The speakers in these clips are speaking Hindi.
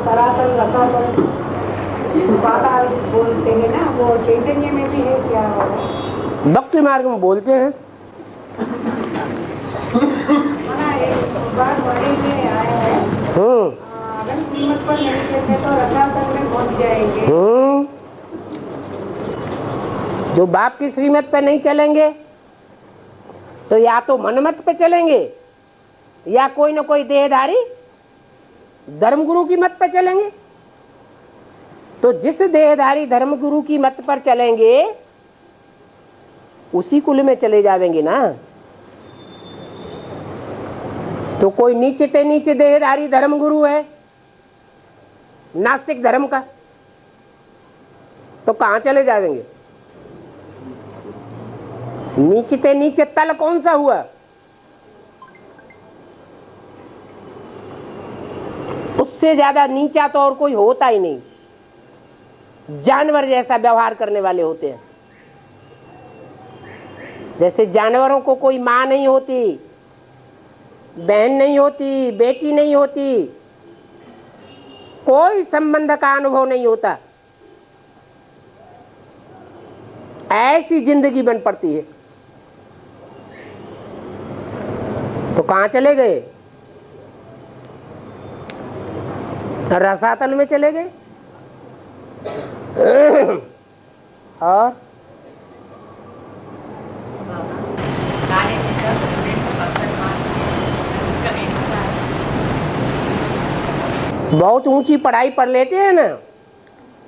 तरातल रसातल पाताल बोलते हैं ना, वो चैतन्य में भी है क्या? भक्ति मार्ग में बोलते हैं। एक बार वाणी में आया है, अगर श्रीमत पर नहीं चलते तो रसातल में पहुंच जाएंगे। जो बाप की श्रीमत पे नहीं चलेंगे तो या तो मनमत पे चलेंगे या कोई न कोई देहधारी धर्मगुरु की मत पर चलेंगे। तो जिस देहधारी धर्मगुरु की मत पर चलेंगे उसी कुल में चले जावेंगे ना। तो कोई नीचे ते नीचे देहधारी धर्मगुरु है नास्तिक धर्म का, तो कहां चले जावेंगे? नीचे ते नीचे तल कौन सा हुआ? उससे ज्यादा नीचा तो और कोई होता ही नहीं। जानवर जैसा व्यवहार करने वाले होते हैं। जैसे जानवरों को कोई मां नहीं होती, बहन नहीं होती, बेटी नहीं होती, कोई संबंध का अनुभव नहीं होता, ऐसी जिंदगी बन पड़ती है। तो कहां चले गए? रसातल में चले गए। और बहुत ऊंची पढ़ाई पढ़ लेते हैं ना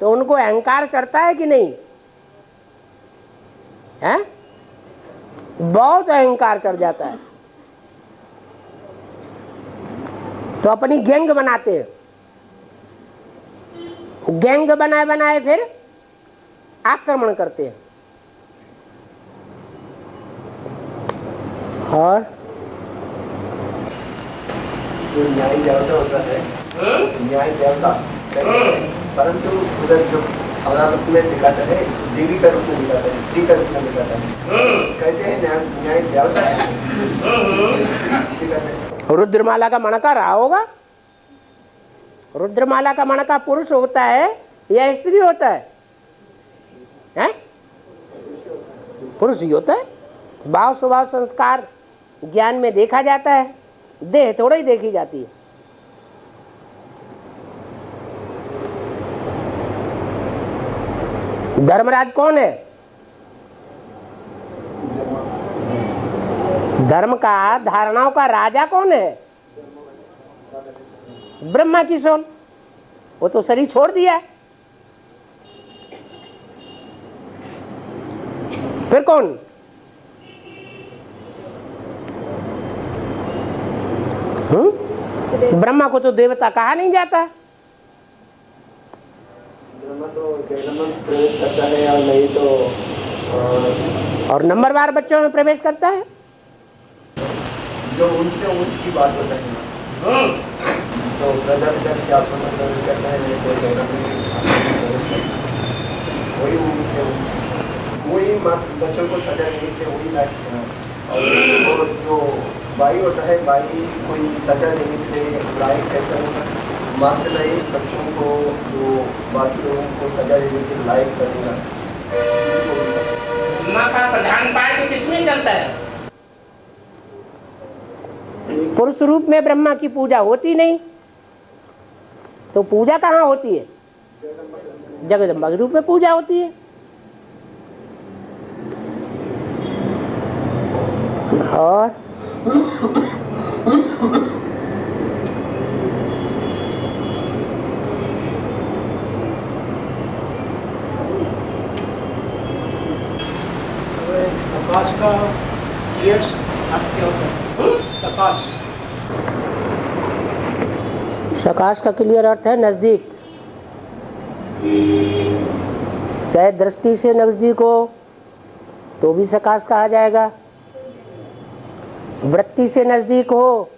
तो उनको अहंकार चढ़ता है कि नहीं है? बहुत अहंकार चढ़ जाता है। तो अपनी गैंग बनाते हैं। गैंग बनाए बनाए फिर आक्रमण करते हैं। और जो न्याय देवता होता है, न्याय देवता, परंतु उधर जो अदालत में दिखाता है देवी का रूप में दिखाता है, स्त्री का रूप में दिखाता है, कहते हैं न्याय देवता है। रुद्रमाला का मणका रहा होगा। रुद्रमाला का मणका पुरुष होता है या स्त्री होता है? हैं? पुरुष ही होता है। भाव स्वभाव संस्कार ज्ञान में देखा जाता है, देह थोड़ा ही देखी जाती है। धर्मराज कौन है? धर्म का धारणाओं का राजा कौन है? ब्रह्मा की सोल। वो तो शरीर छोड़ दिया। फिर कौन? ब्रह्मा को तो देवता कहा नहीं जाता। ब्रह्मा तो जन्म में प्रवेश करता है और नहीं तो और नंबरवार बच्चों में प्रवेश करता है। जो ऊंच से ऊंच की बात होता है तो प्रजापिता के आत्मा में प्रवेश करता है, नहीं कोई जगह में प्रवेश करता है। वही ऊंच से वही बच्चों को सजा देते वही लायक। और जो भाई होता है, भाई कोई सजा देने के लिए लायक कैसा होगा? मात्र नहीं, बच्चों को जो बाकी लोगों को सजा देने के लायक करेगा। माँ का प्रधान पाठ किसमें चलता है? पुरुष रूप में ब्रह्मा की पूजा होती नहीं तो पूजा कहाँ होती है? जगदम्बा के रूप में पूजा होती है। और सकाश का क्लियर क्या होता है? सकाश सकाश का क्लियर अर्थ है नजदीक। चाहे दृष्टि से नजदीक हो तो भी सकाश कहा जाएगा, वृत्ति से नजदीक हो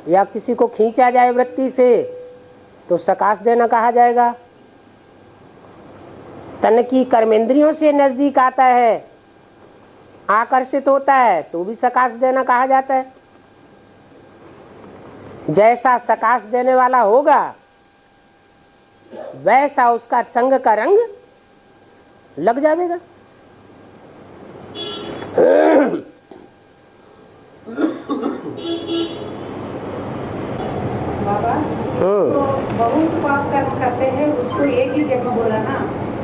या किसी को खींचा जाए वृत्ति से तो सकाश देना कहा जाएगा। तन की कर्मेंद्रियों से नजदीक आता है, आकर्षित होता है तो भी सकाश देना कहा जाता है। जैसा सकाश देने वाला होगा वैसा उसका संग का रंग लग जाएगा। बाबा तो बहुत पाप कर्म करते हैं, उसको एक ही जगह बोला ना,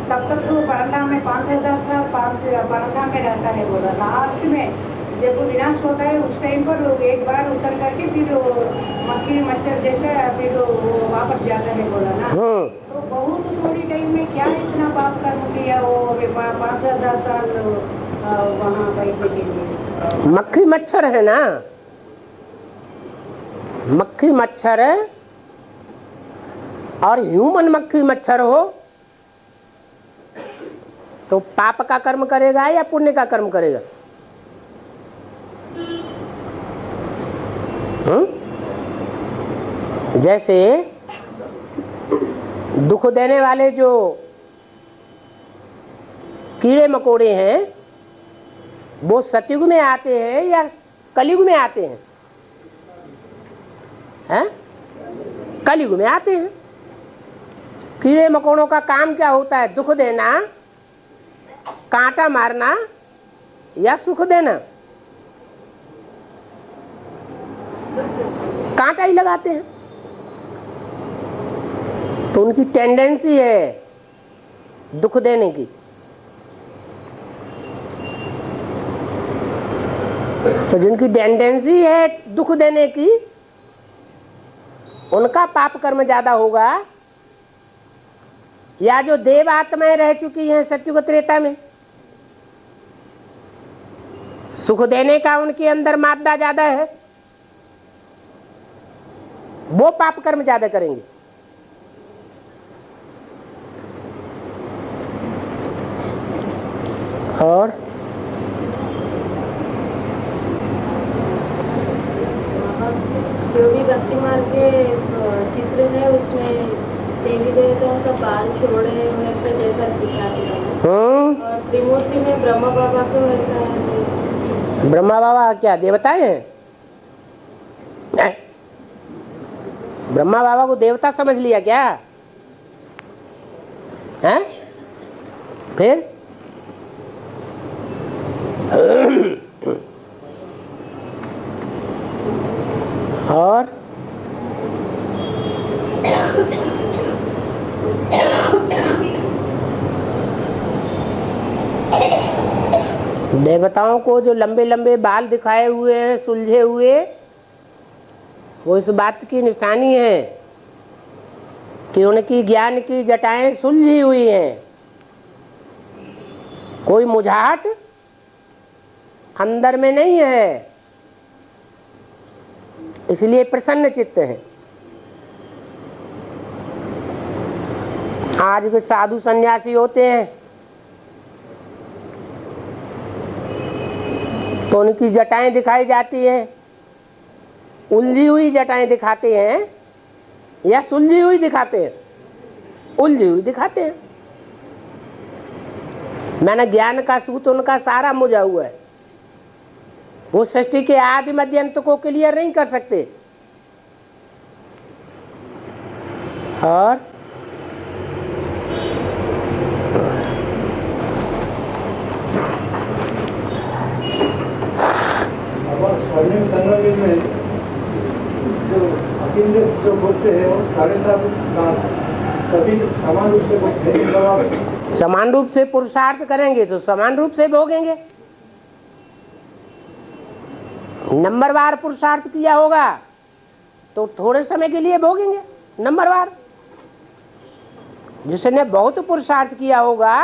तब तक तो परंदा में 5,000 साल परंदा में रहता है बोला। लास्ट में जब वो विनाश होता है उस टाइम पर लोग एक बार उतर करके फिर वो मक्खी मच्छर जैसा फिर वो वापस जाता है बोला ना। तो बहुत थोड़ी टाइम में क्या इतना पाप कर्म किया वो 5,000 साल वहाँ बैठने के लिए। मक्खी मच्छर है ना, मक्खी मच्छर है और ह्यूमन मक्खी मच्छर हो तो पाप का कर्म करेगा या पुण्य का कर्म करेगा? जैसे दुख देने वाले जो कीड़े मकोड़े हैं वो सतयुग में आते हैं या कलयुग में आते हैं? हैं? कलयुग में आते हैं। कीड़े मकोड़ों का काम क्या होता है? दुख देना, कांटा मारना या सुख देना? कांटा ही लगाते हैं। तो उनकी टेंडेंसी है दुख देने की। तो जिनकी टेंडेंसी है दुख देने की उनका पाप कर्म ज्यादा होगा, या जो देव आत्माएं रह चुकी हैं सत्युग त्रेता में, सुख देने का उनके अंदर मादा ज्यादा है, वो पाप कर्म ज्यादा करेंगे। और जो भी भक्ति मार्ग के चित्र है उसमें देवी देवताओं का बाल छोड़े हुए से जैसा दिखाते हैं, और त्रिमूर्ति में ब्रह्मा बाबा को वैसा है। ब्रह्मा बाबा क्या देवताएं हैं? नहीं। ब्रह्मा बाबा को देवता समझ लिया क्या है? फिर और देवताओं को जो लंबे लंबे बाल दिखाए हुए हैं सुलझे हुए, वो इस बात की निशानी है कि उनकी ज्ञान की जटाएं सुलझी हुई हैं, कोई मुझाहट अंदर में नहीं है, इसलिए प्रसन्न चित्त है। आज भी साधु सन्यासी होते हैं तो उनकी जटाएं दिखाई जाती हैं, उलझी हुई जटाएं दिखाते हैं या सुलझी हुई दिखाते हैं? उलझी हुई दिखाते हैं। मैंने ज्ञान का सूत उनका सारा मुझा हुआ है, वो सृष्टि के आदि मध्य अंत को क्लियर नहीं कर सकते। और स्वर्णिम संगम में जो अकेले जो बोलते हैं वो 7.5 सभी समान रूप से बोलते हैं। समान रूप से पुरुषार्थ करेंगे तो समान रूप से भोगेंगे। नंबरवार पुरुषार्थ किया होगा तो थोड़े समय के लिए भोगेंगे नंबरवार। जिसने बहुत पुरुषार्थ किया होगा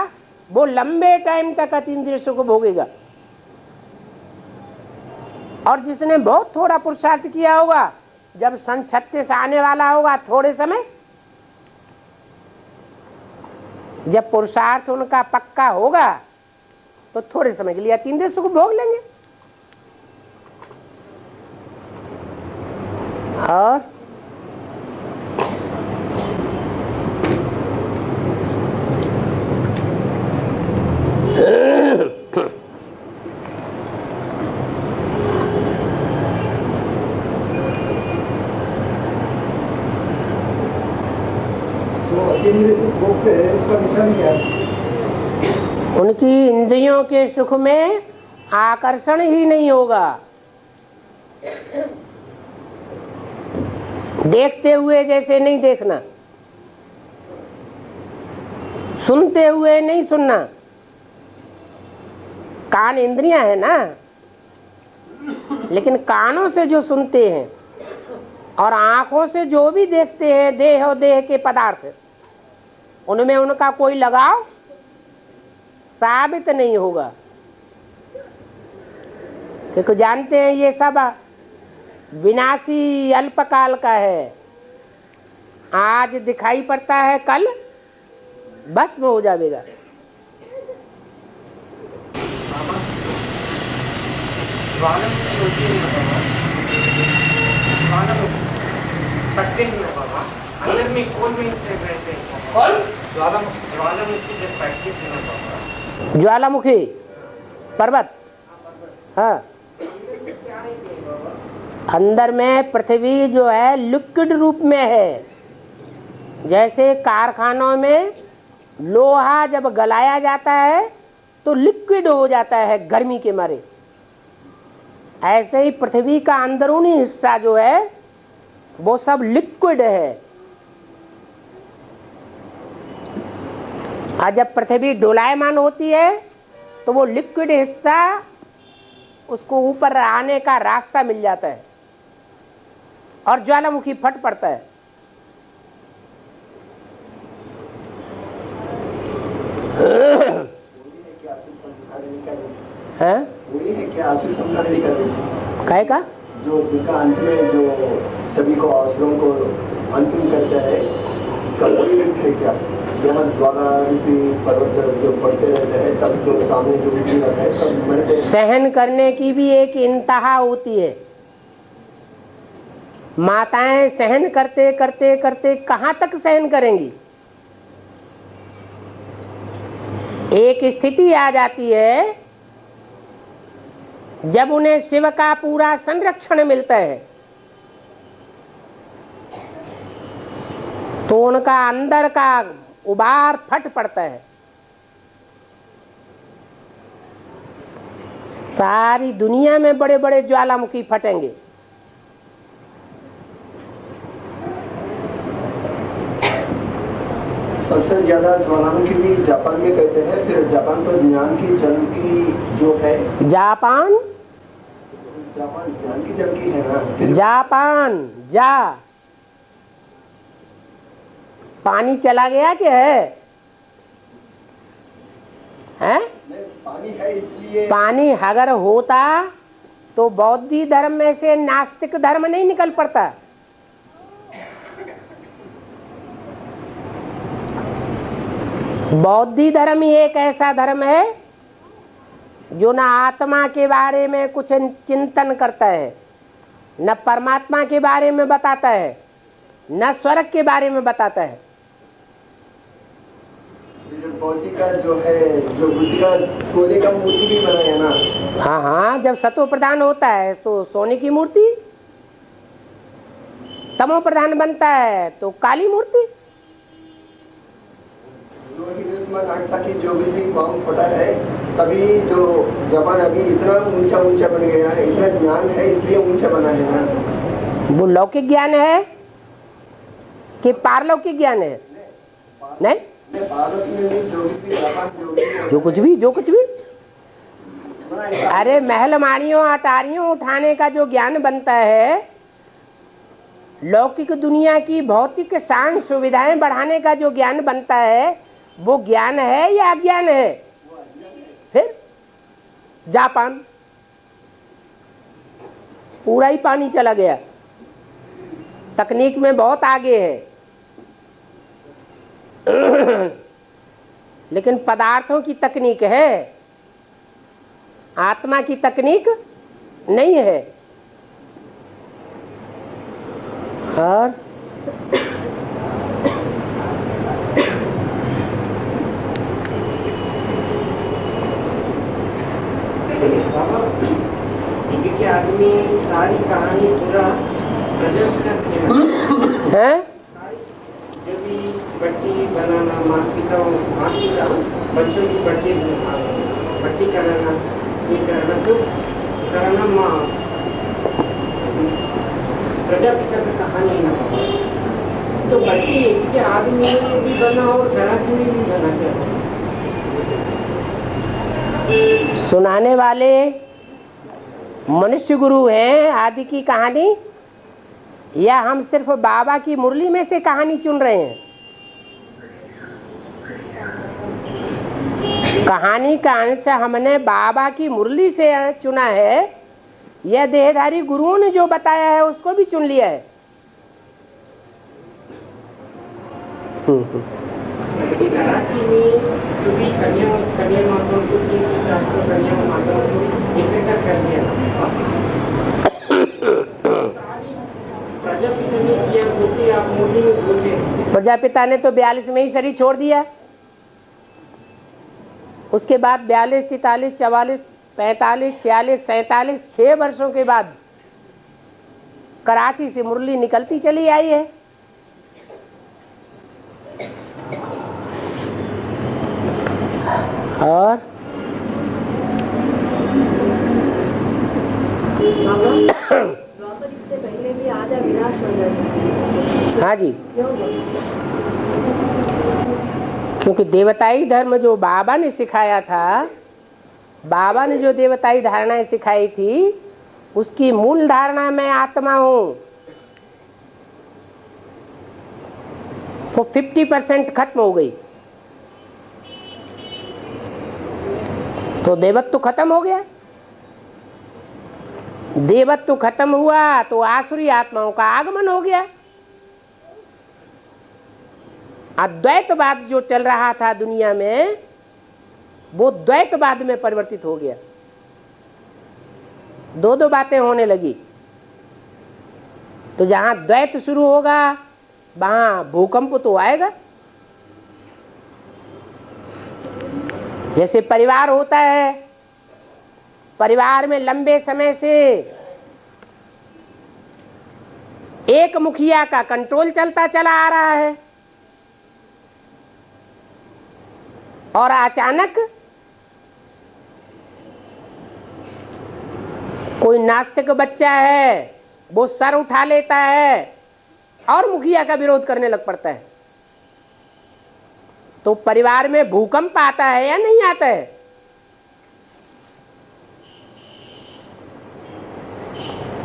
वो लंबे टाइम तक अतीन्द्रिय सुख भोगेगा, और जिसने बहुत थोड़ा पुरुषार्थ किया होगा जब सन 36 आने वाला होगा थोड़े समय, जब पुरुषार्थ उनका पक्का होगा तो थोड़े समय के लिए अतीन्द्रिय सुख भोग लेंगे। और जो अतीन्द्रिय सुख भोगते हैं इसका निशानी क्या है? उनकी इंद्रियों के सुख में आकर्षण ही नहीं होगा। देखते हुए जैसे नहीं देखना, सुनते हुए नहीं सुनना। कान इंद्रियां है ना, लेकिन कानों से जो सुनते हैं और आंखों से जो भी देखते हैं देह और देह के पदार्थ, उनमें उनका कोई लगाव साबित नहीं होगा। क्योंकि जानते हैं ये सब विनाशी अल्पकाल का है। आज दिखाई पड़ता है, कल भस्म हो जाएगा। अंदर में कौन में रहते हैं? कौन? ज्वालामुखी जब प्रैक्टिस है बाबा, ज्वालामुखी पर्वत। हाँ, अंदर में पृथ्वी जो है लिक्विड रूप में है। जैसे कारखानों में लोहा जब गलाया जाता है तो लिक्विड हो जाता है गर्मी के मारे, ऐसे ही पृथ्वी का अंदरूनी हिस्सा जो है वो सब लिक्विड है। और जब पृथ्वी डोलायमान होती है तो वो लिक्विड हिस्सा उसको ऊपर आने का रास्ता मिल जाता है और ज्वालामुखी फट पड़ता है। हैं? वही है क्या आसुर संहार नहीं करते? काहे का? जो जिनका अंत में जो सभी को असुरों को अंतिम करता है, कल वही रूप है क्या? यहाँ ज्वाला रूपी पर्वत जो पड़ते रहते हैं, तब जो सामने जो विधि रहता है तब मरते हैं। सहन करने की भी एक इंतहा होती है। माताएं सहन करते करते करते कहां तक सहन करेंगी? एक स्थिति आ जाती है जब उन्हें शिव का पूरा संरक्षण मिलता है तो उनका अंदर का उबार फट पड़ता है। सारी दुनिया में बड़े बड़े ज्वालामुखी फटेंगे। सबसे ज्यादा ज्वालामुखी भी जापान में कहते हैं। फिर जापान तो ज्ञान की जल की जो है, जापान ज्ञान की जल की है ना। फिर जापान जा पानी चला गया क्या है? हैं? पानी है इसलिए पानी अगर होता तो बौद्धी धर्म में से नास्तिक धर्म नहीं निकल पड़ता। बौद्धी धर्म ही एक ऐसा धर्म है जो न आत्मा के बारे में कुछ चिंतन करता है, न परमात्मा के बारे में बताता है, न स्वर्ग के बारे में बताता है। बौद्धि का जो है, जो बुद्धि का सोने का मूर्ति भी बनाया ना। हाँ हाँ, जब सतो प्रधान होता है तो सोने की मूर्ति, तमो प्रधान बनता है तो काली मूर्ति। की जो भी फॉर्म फटा है, तभी जो जापान अभी इतना ऊंचा ऊंचा बन गया है, इतना ज्ञान है इसलिए ऊंचा बना है ना। वो लौकिक ज्ञान है कि पारलौकिक ज्ञान है? नहीं, भारत में जो कुछ भी अरे महल माड़ियों अटारियों उठाने का जो ज्ञान बनता है, लौकिक दुनिया की भौतिक शान सुविधाएं बढ़ाने का जो ज्ञान बनता है, वो ज्ञान है या अज्ञान है? फिर जापान पूरा ही पानी चला गया, तकनीक में बहुत आगे है लेकिन पदार्थों की तकनीक है, आत्मा की तकनीक नहीं है। और के आदमी सारी कहानी पूरा गजब करते हैं। हैं? जो भी बट्टी बनाना, माता बच्चों की भर्ती कराना, एक रसूख कराना, प्रजापिता की कहानी ना तो भर्ती के आदमी भी बना और कराची में भी बना क्या सुनाने वाले मनुष्य गुरु हैं आदि की कहानी, या हम सिर्फ बाबा की मुरली में से कहानी चुन रहे हैं? कहानी का अंश हमने बाबा की मुरली से चुना है, यह देहधारी गुरुओं ने जो बताया है उसको भी चुन लिया है। कराची में सभी कन्या माताओं को 300-400 कन्या माताओं को इकट्ठा कर दिया। प्रजापिता ने किया जो कि आप मोदी में बोलते हैं। प्रजापिता ने तो 42 में ही शरीर छोड़ दिया। उसके बाद 42, 43, 44, 45, 46, 47 6 वर्षों के बाद कराची से मुरली निकलती चली आई है। और इससे पहले भी आधा विनाश हो जाता। हाँ जी, क्योंकि देवताई धर्म जो बाबा ने सिखाया था, बाबा ने जो देवताई धारणाएं सिखाई थी, उसकी मूल धारणा मैं आत्मा हूं, वो 50% खत्म हो गई। तो देवत्व खत्म हो गया। देवत्व खत्म हुआ तो आसुरी आत्माओं का आगमन हो गया। अद्वैतवाद जो चल रहा था दुनिया में, वो द्वैतवाद में परिवर्तित हो गया। दो बातें होने लगी। तो जहां द्वैत शुरू होगा वहां भूकंप तो आएगा। जैसे परिवार होता है, परिवार में लंबे समय से एक मुखिया का कंट्रोल चलता चला आ रहा है और अचानक कोई नास्तिक बच्चा है, वो सर उठा लेता है और मुखिया का विरोध करने लग पड़ता है। तो परिवार में भूकंप आता है या नहीं आता है?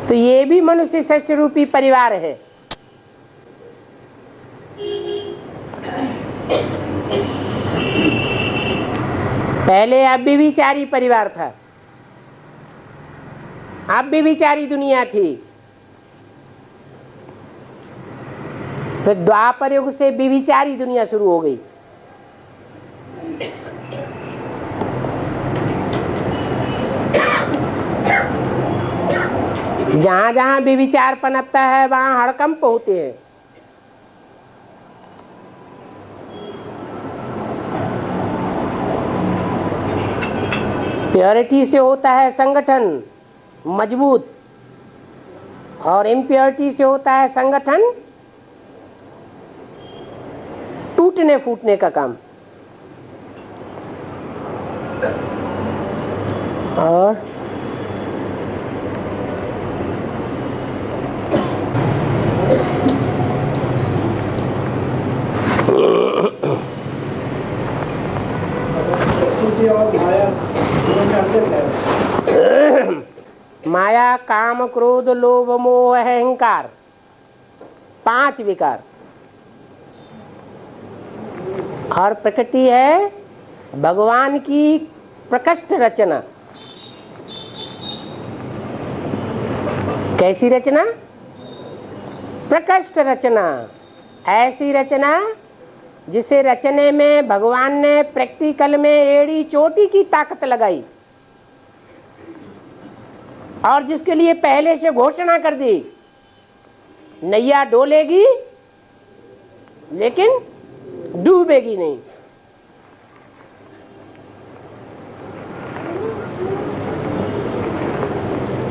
तो ये भी मनुष्य सृष्टि रूपी परिवार है। पहले अव्यभिचारी परिवार था, अव्यभिचारी दुनिया थी। फिर द्वापर युग से व्यभिचारी दुनिया शुरू हो गई। जहां जहां व्यभिचार पनपता है वहां हड़कंप होते हैं। प्योरिटी से होता है संगठन मजबूत, और इम्प्योरिटी से होता है संगठन टूटने फूटने का काम। और माया, काम, क्रोध, लोभ, मोह, अहंकार, 5 विकार। और प्रकृति है भगवान की प्रकृष्ट रचना। कैसी रचना? प्रकृष्ट रचना। ऐसी रचना जिसे रचने में भगवान ने प्रैक्टिकल में एड़ी चोटी की ताकत लगाई, और जिसके लिए पहले से घोषणा कर दी, नैया डोलेगी लेकिन डूबेगी नहीं।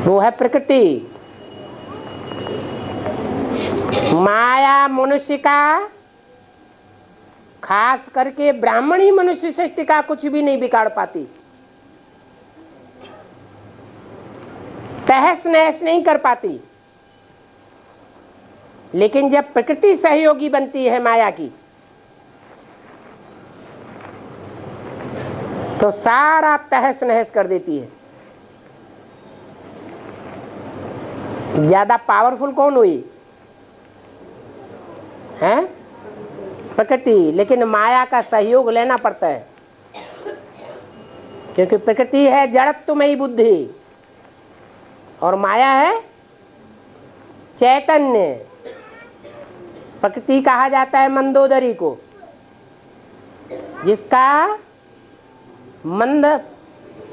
वो है प्रकृति। माया मनुष्य का खास करके ब्राह्मणी मनुष्य सृष्टि का कुछ भी नहीं बिगाड़ पाती, तहस नहस नहीं कर पाती। लेकिन जब प्रकृति सहयोगी बनती है माया की, तो सारा तहस नहस कर देती है। ज्यादा पावरफुल कौन हुई है? प्रकृति। लेकिन माया का सहयोग लेना पड़ता है, क्योंकि प्रकृति है जड़त्वमयी बुद्धि और माया है चैतन्य। प्रकृति कहा जाता है मंदोदरी को, जिसका मंद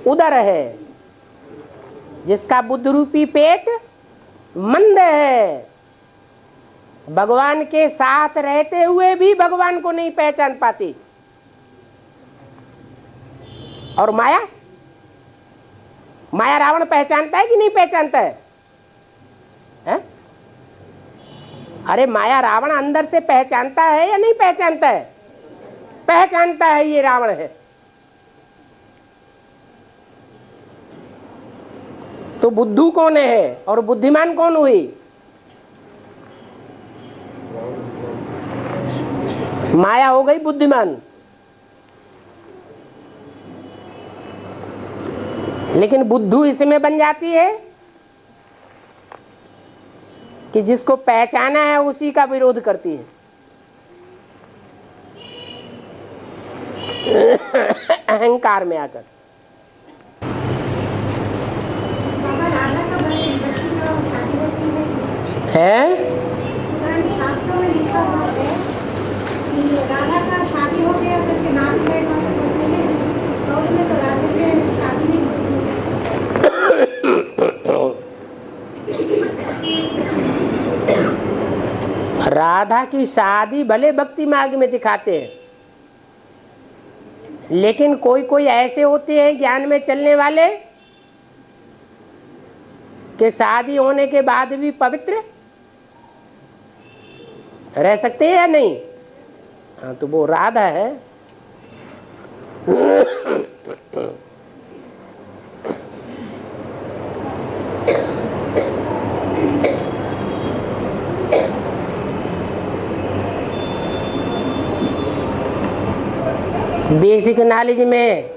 उदर है, जिसका बुद्ध रूपी पेट मंद है। भगवान के साथ रहते हुए भी भगवान को नहीं पहचान पाती। और माया, माया रावण पहचानता है कि नहीं पहचानता है? है? अरे माया रावण अंदर से पहचानता है या नहीं पहचानता है? पहचानता है ये रावण है। तो बुद्धू कौन है और बुद्धिमान कौन हुई? माया हो गई बुद्धिमान। लेकिन बुद्धू इसमें बन जाती है कि जिसको पहचाना है उसी का विरोध करती है। अहंकार में आकर। है शास्त्रों में लिखा हुआ है कि राधा का शादी हो गया तो नाम है और में तो राधा की शादी नहीं होती। राधा की शादी भले भक्ति मार्ग में दिखाते हैं, लेकिन कोई कोई ऐसे होते हैं ज्ञान में चलने वाले कि शादी होने के बाद भी पवित्र रह सकते हैं या नहीं? हाँ, तो वो राधा है। बेसिक नॉलेज में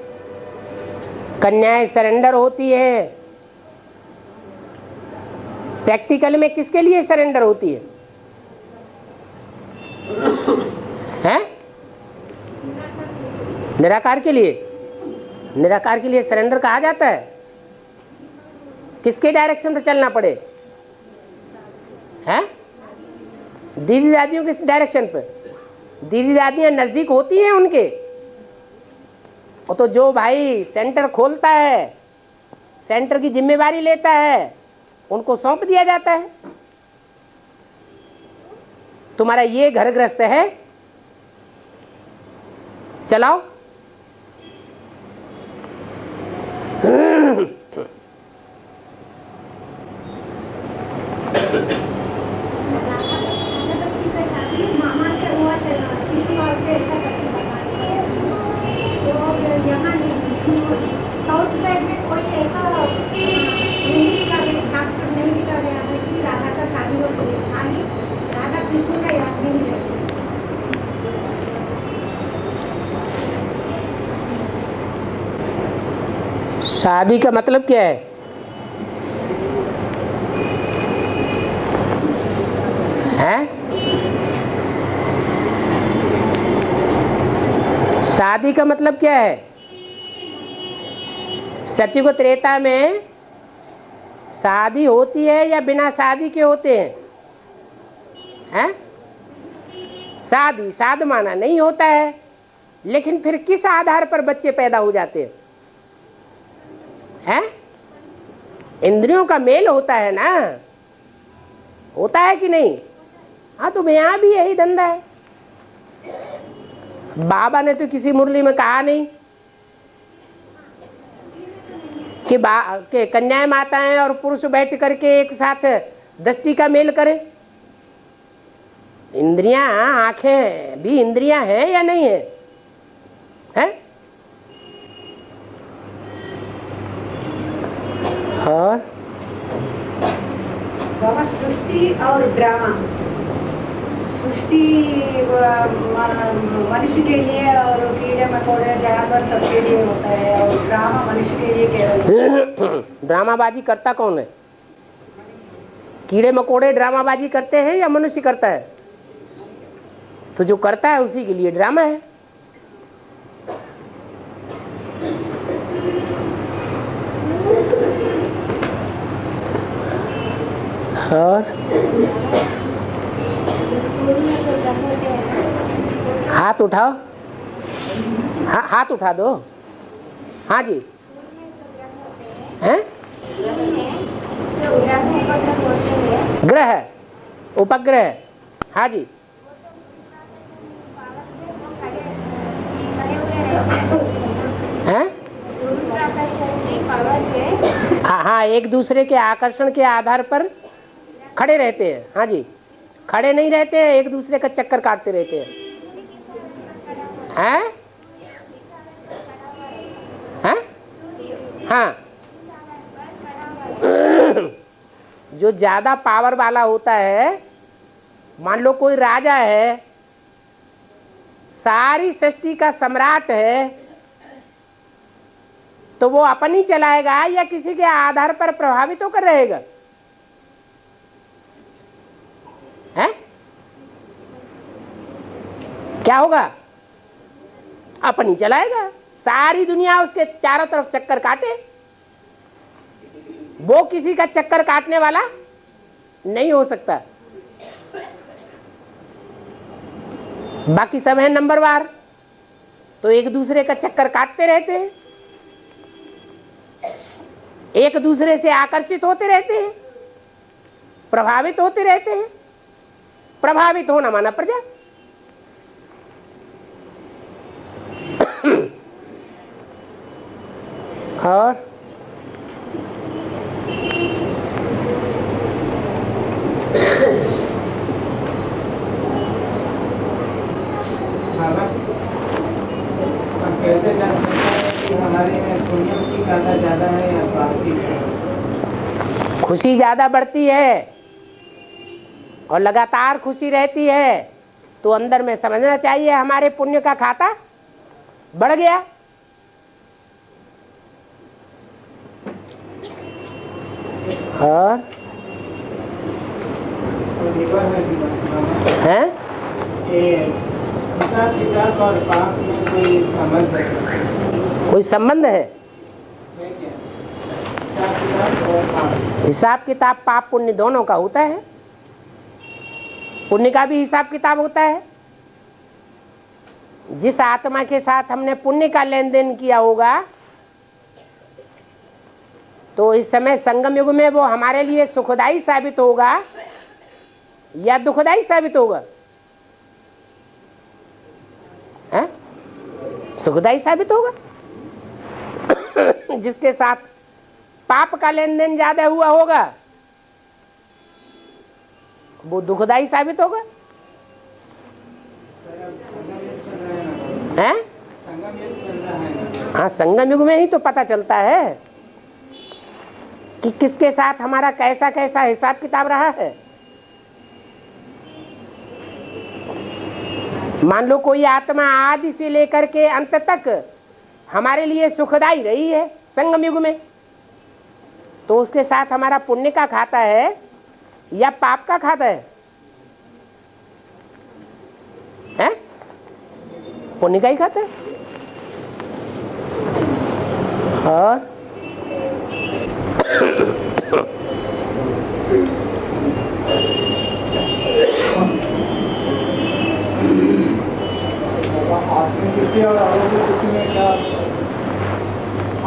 कन्याएं सरेंडर होती है, प्रैक्टिकल में किसके लिए सरेंडर होती है? हैं? निराकार के लिए। निराकार के लिए सरेंडर कहा जाता है। किसके डायरेक्शन पर चलना पड़े? हैं? दीदी दादियों के डायरेक्शन पर। दीदी दादियां नजदीक होती हैं उनके, और तो जो भाई सेंटर खोलता है, सेंटर की जिम्मेवारी लेता है, उनको सौंप दिया जाता है। तुम्हारा ये घर गृहस्थ है, चलाओ। मामा से हुआ तो यहाँ साउथ साइड में कोई ऐसा नहीं लिखा गया है कि राधा का शादी होती है, खाली राधा कृष्ण का याद नहीं है। शादी का मतलब क्या है? हैं? शादी का मतलब क्या है? सत्युग त्रेता में शादी होती है या बिना शादी के होते हैं? हैं? शादी साध माना नहीं होता है, लेकिन फिर किस आधार पर बच्चे पैदा हो जाते हैं? हैं? इंद्रियों का मेल होता है ना, होता है कि नहीं? हाँ, तो यहाँ भी यही धंधा है। बाबा ने तो किसी मुरली में कहा नहीं कि कन्याएं माताएं और पुरुष बैठ करके एक साथ दृष्टि का मेल करें। इंद्रियां, आंखें भी इंद्रियां हैं या नहीं है? हैं? और बाबा सृष्टि और ड्रामा, सृष्टि मनुष्य के लिए और कीड़े मकोड़े जानवर सबके लिए होता है, और ड्रामा मनुष्य के लिए केवल। ड्रामाबाजी करता कौन है? कीड़े मकोड़े ड्रामाबाजी करते हैं या मनुष्य करता है? तो जो करता है उसी के लिए ड्रामा है। और हाथ उठाओ, हाथ उठा दो। हाँ जी, हैं? ग्रह, उपग्रह, हाँ जी। हैं? हाँ, एक दूसरे के आकर्षण के आधार पर खड़े रहते हैं। हाँ जी, खड़े नहीं रहते हैं, एक दूसरे का चक्कर काटते रहते हैं। हैं? हैं? हाँ, जो ज्यादा पावर वाला होता है, मान लो कोई राजा है, सारी सृष्टि का सम्राट है, तो वो अपन ही चलाएगा या किसी के आधार पर प्रभावित होकर रहेगा? है? क्या होगा? अपन ही चलाएगा, सारी दुनिया उसके चारों तरफ चक्कर काटे, वो किसी का चक्कर काटने वाला नहीं हो सकता। बाकी सब है नंबरवार, तो एक दूसरे का चक्कर काटते रहते हैं, एक दूसरे से आकर्षित होते रहते हैं, प्रभावित होते रहते हैं। प्रभावित होना माना प्रजा। और कैसे जान सकते हैं कि हमारे में पुण्य की गाथा ज्यादा है या पाप की? खुशी ज्यादा बढ़ती है और लगातार खुशी रहती है, तो अंदर में समझना चाहिए हमारे पुण्य का खाता बढ़ गया। और हैं? हिसाब किताब और पाप में कोई संबंध है? कोई संबंध है? हिसाब किताब और पाप, हिसाब किताब पाप पुण्य दोनों का होता है। पुण्य का भी हिसाब किताब होता है। जिस आत्मा के साथ हमने पुण्य का लेन देन किया होगा, तो इस समय संगम युग में वो हमारे लिए सुखदायी साबित होगा या दुखदायी साबित होगा? है? सुखदायी साबित होगा। जिसके साथ पाप का लेन देन ज्यादा हुआ होगा, वो दुखदायी साबित होगा। हैं? हाँ, संगम युग में ही तो पता चलता है कि किसके साथ हमारा कैसा कैसा हिसाब किताब रहा है। मान लो कोई आत्मा आदि से लेकर के अंत तक हमारे लिए सुखदाई रही है संगम युग में, तो उसके साथ हमारा पुण्य का खाता है या पाप का खाता है? हैं? पुण्य का ही खाता है। और आत्मिक तृप्ति और अलौकिक तृप्ति में क्या?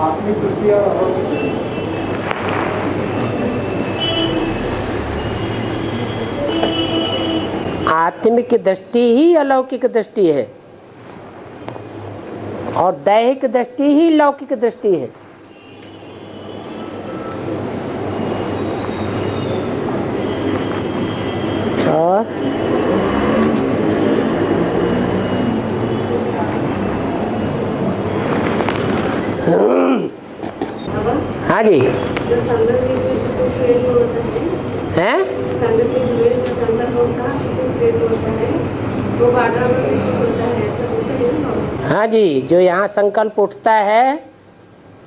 आत्मिक तृप्ति और अलौकिक तृप्ति, आत्मिक दृष्टि ही अलौकिक दृष्टि है और दैहिक दृष्टि ही लौकिक दृष्टि है। और हाँ जी, जो संगत में जो क्रिएट होता है, हैं? संगत में जो संगत होता है, जो क्रिएट होता है, वो वातावरण में होता है, ऐसा होता है ना? हाँ जी, जो यहाँ संकल्प उठता है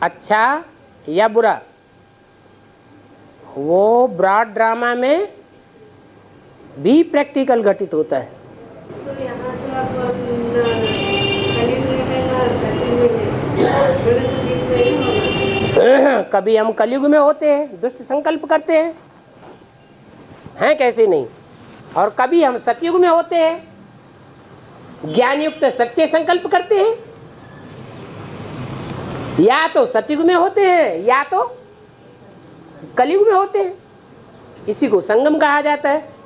अच्छा या बुरा, वो ब्रॉड ड्रामा में भी प्रैक्टिकल घटित होता है। तो यहाँ तो आप कलियुग में है ना, सतयुग में है, दोनों के बीच में नहीं होगा। कभी हम कलयुग में होते हैं, दुष्ट संकल्प करते हैं कैसे नहीं, और कभी हम सतयुग में होते हैं, ज्ञान युक्त सच्चे संकल्प करते हैं। या तो सतयुग में होते हैं या तो कलयुग में होते हैं, इसी को संगम कहा जाता है।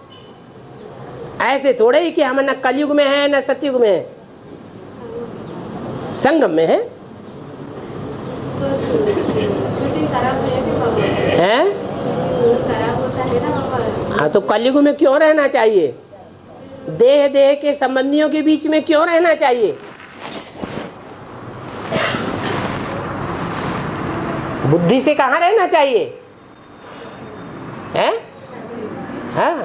ऐसे थोड़े ही कि हम न कलयुग में हैं न सतयुग में हैं, संगम में है। तो शूटिंग खराब हो जाती हैं? खराब होता है ना वहाँ। हाँ, तो कलयुग में क्यों रहना चाहिए? देह देह के संबंधियों के बीच में क्यों रहना चाहिए? बुद्धि से कहाँ रहना चाहिए? हैं? हाँ,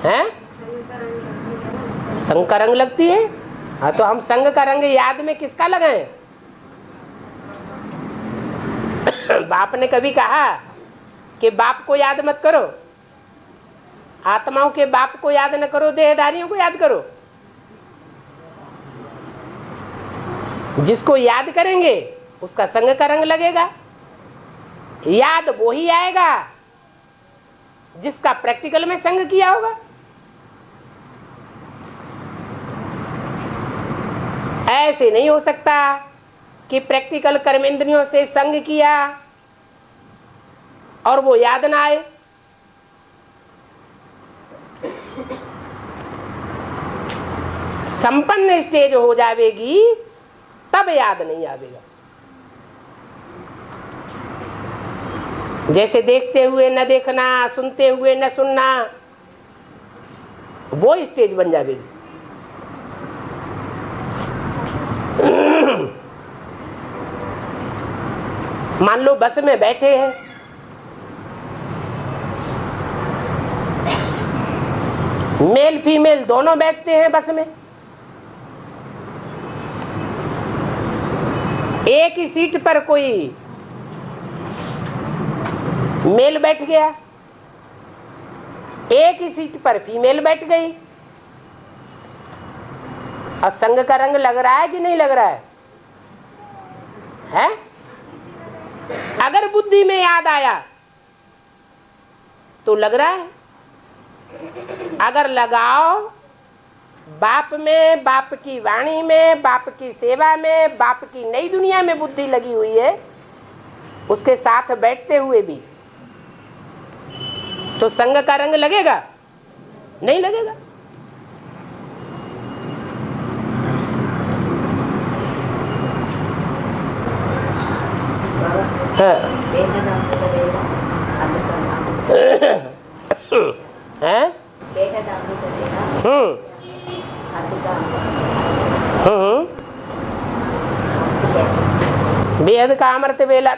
हैं? संग का रंग लगती है। हाँ, तो हम संग का रंग याद में किसका लगाएं? बाप ने कभी कहा कि बाप को याद मत करो, आत्माओं के बाप को याद न करो, देहधारियों को याद करो। जिसको याद करेंगे उसका संग का रंग लगेगा। याद वो ही आएगा जिसका प्रैक्टिकल में संग किया होगा। ऐसे नहीं हो सकता कि प्रैक्टिकल कर्मेंद्रियों से संग किया और वो याद ना आए। संपन्न स्टेज हो जाएगी तब याद नहीं आवेगा। जैसे देखते हुए न देखना, सुनते हुए न सुनना, वो स्टेज बन जाएगी। मान लो बस में बैठे हैं, मेल फीमेल दोनों बैठते हैं बस में, एक ही सीट पर कोई मेल बैठ गया, एक ही सीट पर फीमेल बैठ गई, और संग का रंग लग रहा है कि नहीं लग रहा है? हैं? अगर बुद्धि में याद आया तो लग रहा है। अगर लगाओ बाप में, बाप की वाणी में, बाप की सेवा में, बाप की नई दुनिया में बुद्धि लगी हुई है, उसके साथ बैठते हुए भी, तो संग का रंग लगेगा? नहीं लगेगा। हैं? बेहद का अमृत वेला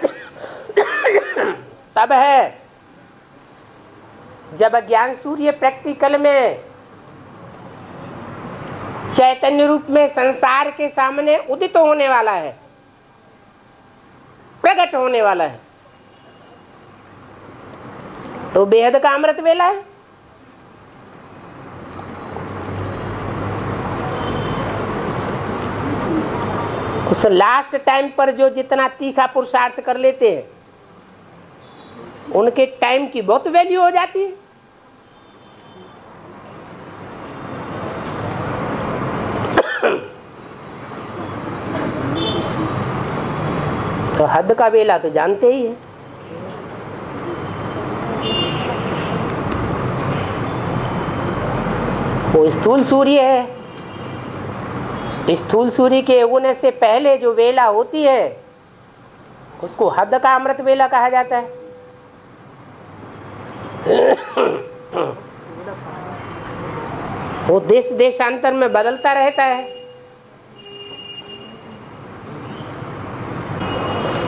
तब है जब ज्ञान सूर्य प्रैक्टिकल में चैतन्य रूप में संसार के सामने उदित होने वाला है, प्रकट होने वाला है, तो बेहद का अमृत वेला है। उस लास्ट टाइम पर जो जितना तीखा पुरुषार्थ कर लेते हैं उनके टाइम की बहुत वैल्यू हो जाती है। तो हद का वेला तो जानते ही है। वो स्थूल सूर्य है, स्थूल सूर्य के उगने से पहले जो वेला होती है उसको हद का अमृत वेला कहा जाता है। वो देश देशांतर में बदलता रहता है।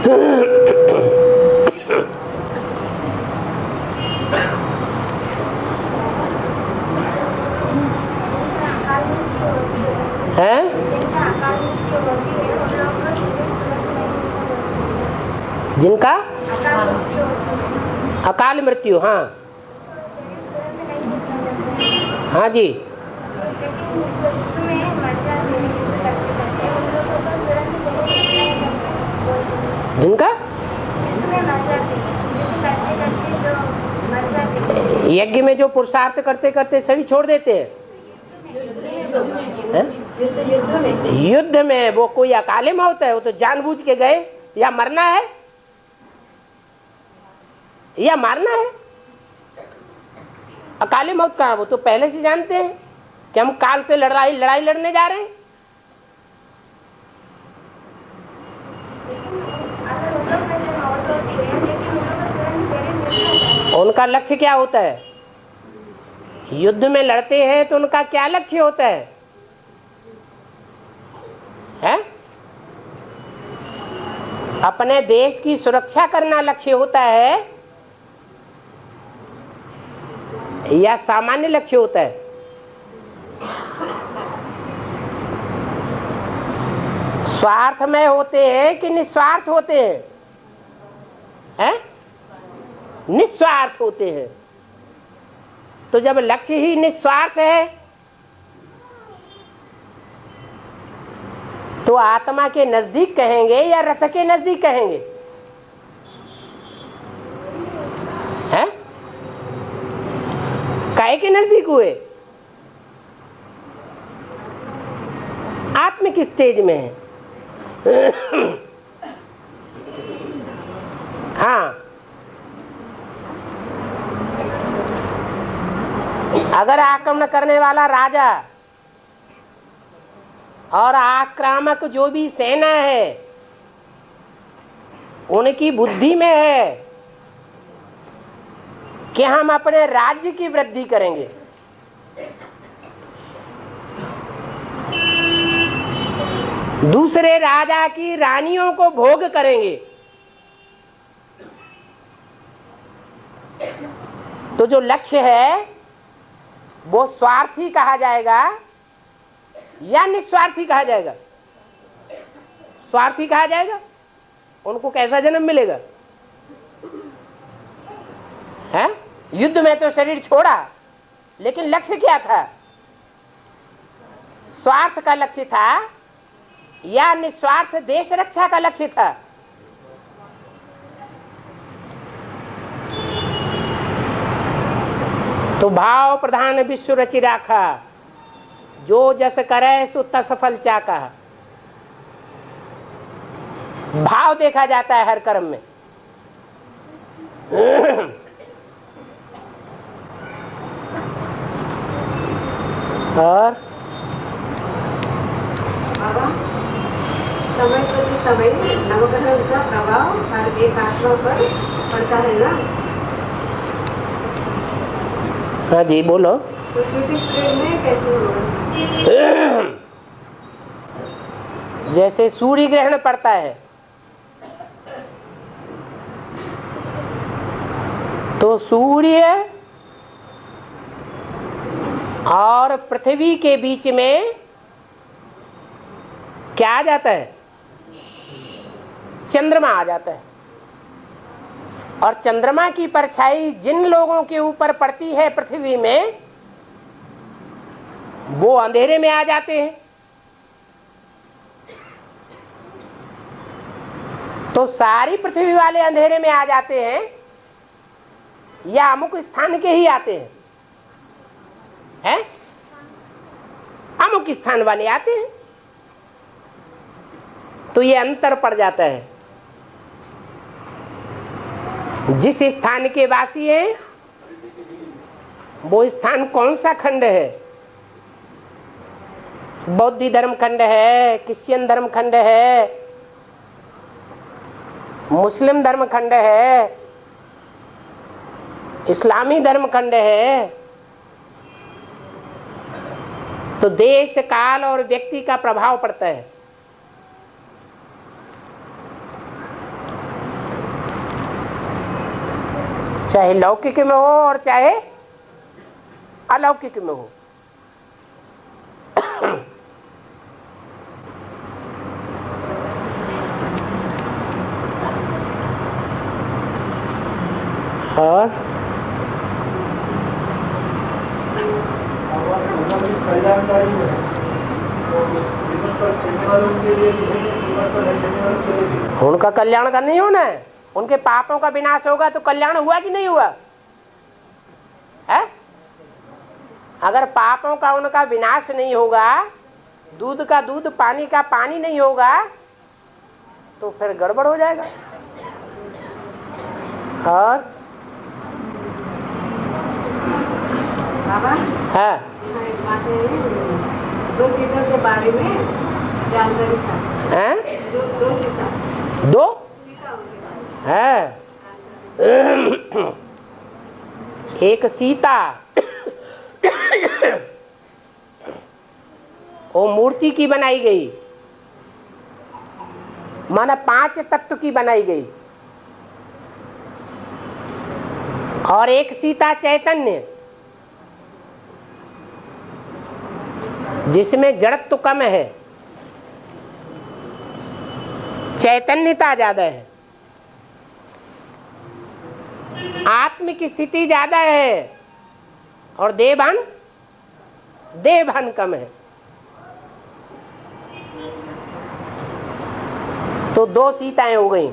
है जिनका अकाल मृत्यु, हाँ हाँ जी, जिनका यज्ञ में जो पुरुषार्थ करते करते शरीर छोड़ देते हैं, युद्ध में वो कोई अकाले मौत है, वो तो जानबूझ के गए, या मरना है या मारना है। अकाले मौत कहाँ, वो तो पहले से जानते हैं कि हम काल से लड़ाई लड़ने जा रहे हैं। उनका लक्ष्य क्या होता है? युद्ध में लड़ते हैं तो उनका क्या लक्ष्य होता है? अपने देश की सुरक्षा करना लक्ष्य होता है या सामान्य लक्ष्य होता है? स्वार्थमय होते हैं कि निस्वार्थ होते हैं? निस्वार्थ होते हैं। तो जब लक्ष्य ही निस्वार्थ है तो आत्मा के नजदीक कहेंगे या रथ के नजदीक कहेंगे? हैं? काय के नजदीक हुए? आत्मिक स्टेज में है। हाँ, अगर आक्रमण करने वाला राजा और आक्रामक जो भी सेना है उनकी बुद्धि में है कि हम अपने राज्य की वृद्धि करेंगे, दूसरे राजा की रानियों को भोग करेंगे, तो जो लक्ष्य है वो स्वार्थी कहा जाएगा या निस्वार्थी कहा जाएगा? स्वार्थी कहा जाएगा। उनको कैसा जन्म मिलेगा? है? युद्ध में तो शरीर छोड़ा, लेकिन लक्ष्य क्या था? स्वार्थ का लक्ष्य था या निस्वार्थ देश रक्षा का लक्ष्य था? तो भाव प्रधान विश्व रचि राखा, जो जस करे सो तस फल चाका। भाव देखा जाता है हर कर्म में। और समय प्रति समय नवग्रह का प्रभाव हर एक आत्मा पर पड़ता है ना। हाँ जी बोलो। तो में कैसे होगा? जैसे सूर्य ग्रहण पड़ता है तो सूर्य और पृथ्वी के बीच में क्या आ जाता है? चंद्रमा आ जाता है। और चंद्रमा की परछाई जिन लोगों के ऊपर पड़ती है पृथ्वी में, वो अंधेरे में आ जाते हैं। तो सारी पृथ्वी वाले अंधेरे में आ जाते हैं या अमुक स्थान के ही आते हैं? हैं? अमुक स्थान वाले आते हैं। तो ये अंतर पड़ जाता है। जिस स्थान के वासी हैं वो स्थान कौन सा खंड है? बौद्ध धर्म खंड है, क्रिश्चियन धर्म खंड है, मुस्लिम धर्म खंड है, इस्लामी धर्म खंड है। तो देश काल और व्यक्ति का प्रभाव पड़ता है। चाहे लौकिक में हो और चाहे अलौकिक में हो। और कल्याणकारी है तो श्रीमत पर चलने वालों के लिए भी है, श्रीमत पर नहीं चलने वालों के लिए भी। उनका कल्याण का नहीं होना है, उनके पापों का विनाश होगा तो कल्याण हुआ कि नहीं हुआ है? अगर पापों का उनका विनाश नहीं होगा, दूध का दूध पानी का पानी नहीं होगा, तो फिर गड़बड़ हो जाएगा। और बाबा हाँ, एक बात है, 2 सीटर के बारे में जानकारी था। हैं? 2 सीटर 2 सीता होने वाली। है। एक सीता वो मूर्ति की बनाई गई, माना 5 तत्व की बनाई गई, और एक सीता चैतन्य जिसमें जड़त्व कम है, चैतन्यता ज्यादा है, आत्मिक स्थिति ज्यादा है, और देहभान कम है। तो 2 सीताएं हो गई।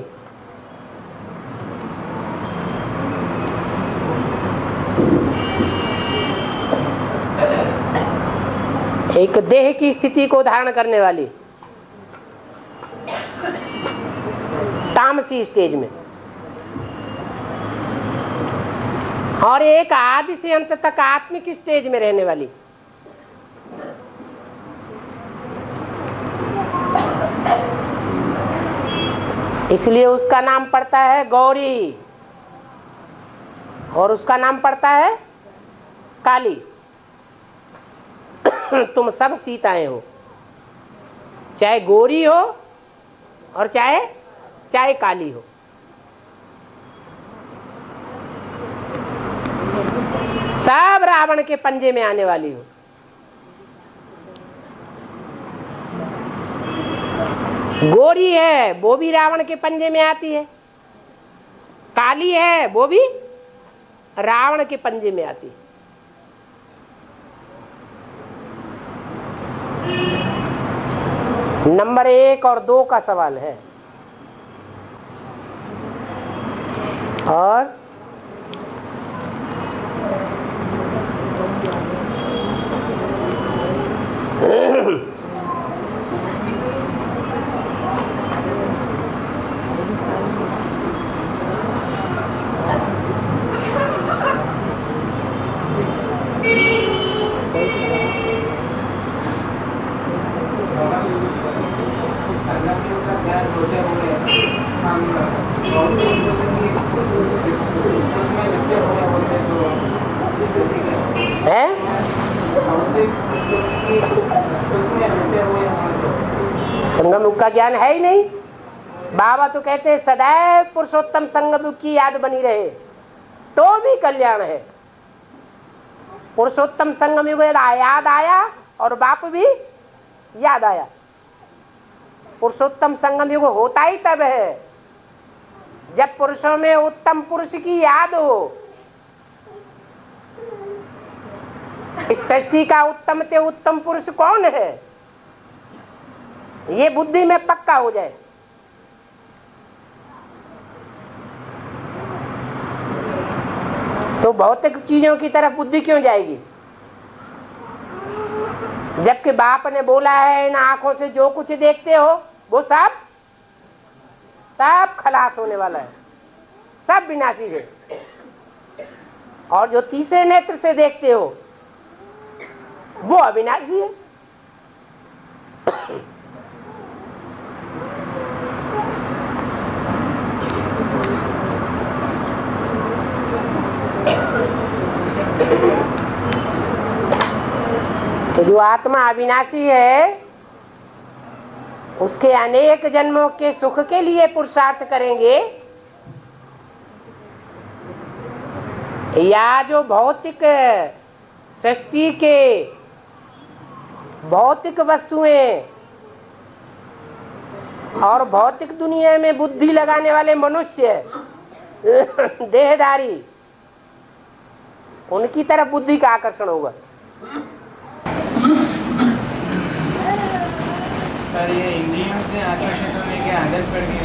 एक देह की स्थिति को धारण करने वाली तामसी स्टेज में, और एक आदि से अंत तक आत्मिक स्टेज में रहने वाली। इसलिए उसका नाम पड़ता है गौरी और उसका नाम पड़ता है काली। तुम सब सीताएं हो, चाहे गोरी हो और चाहे काली हो। सब रावण के पंजे में आने वाली हो। गोरी है वो भी रावण के पंजे में आती है, काली है वो भी रावण के पंजे में आती है। नंबर 1 और 2 का सवाल है। और संगम युग का ज्ञान है ही नहीं। बाबा तो कहते हैं सदैव पुरुषोत्तम संगम युग की याद बनी रहे तो भी कल्याण है। पुरुषोत्तम संगम युग याद आया और बाप भी याद आया। पुरुषोत्तम संगम युग होता ही तब है जब पुरुषों में उत्तम पुरुष की याद हो। इस सृष्टि का उत्तम से उत्तम पुरुष कौन है, ये बुद्धि में पक्का हो जाए। तो भौतिक चीजों की तरफ बुद्धि क्यों जाएगी, जबकि बाप ने बोला है इन आंखों से जो कुछ देखते हो वो सब खलास होने वाला है, सब विनाशी है। और जो तीसरे नेत्र से देखते हो वो अविनाशी है। तो जो आत्मा अविनाशी है उसके अनेक जन्मों के सुख के लिए पुरुषार्थ करेंगे या जो भौतिक सृष्टि के भौतिक वस्तुएं और भौतिक दुनिया में बुद्धि लगाने वाले मनुष्य देहधारी, उनकी तरफ बुद्धि का आकर्षण होगा। सर ये इंद्रियों से आकर्षित होने की आदत पड़ गई